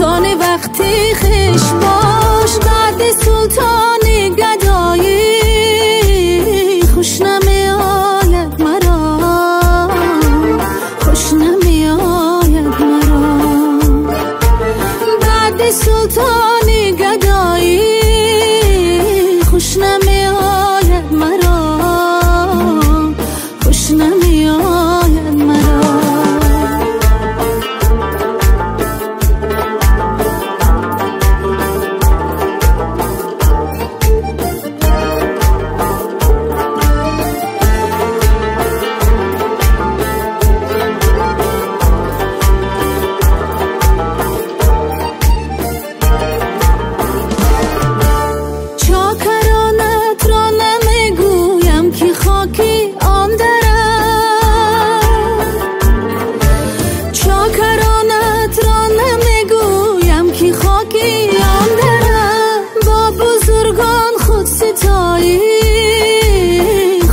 سلطان وقتی خش باش، بعد سلطان گدایی خوش نمی آید مرا، خوش نمی آید مرا. بعد سلطان گدایی خوش نمی آید مرا، خوش نمی آید مرا.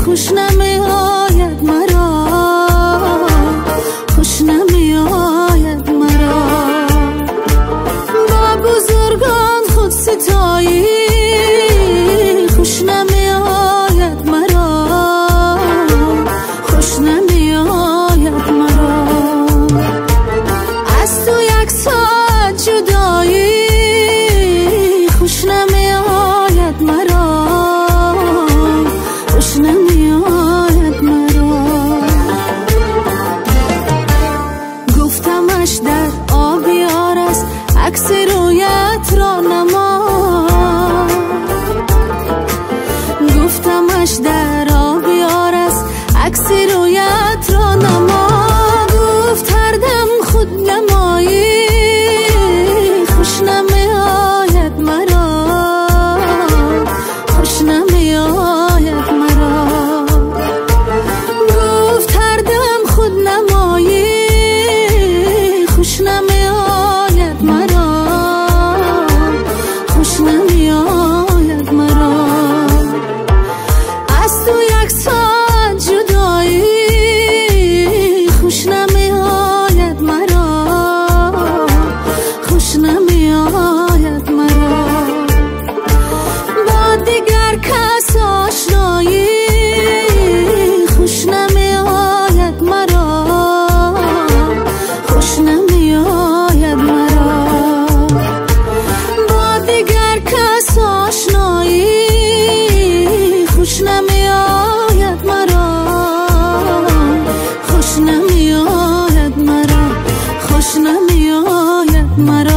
خوش نمی آید مرا، خوش نمی آید مرا. با بزرگان خود ستایی خوش نمی آید مرا، خوش نمی آید مرا. از تو یک ساعت جدایی خوش نمی آید مرا، خوش نمی آید مرا. گفتمش در آبیار است عکس رویت را نما، گفتمش در آبیار است عکس رویت را نما. گفت هر دم خود نمایی خوش نمی آید مرا، خوش نمی آید مرا. گفت هر دم خود نمایی خوش نمی آید مرا، خوش نمی آید مرا. از تو یک ساعت جدایی خوش نمی آید مرا، خوش نمی آید مرا. با دیگر کس آشنایی خوش نمی آید مرا، خوش نمی آید مرا. با دیگر کس آشنایی خوش نمی آید مرا، خوش نمی آید مرا، خوش نمی آید مرا.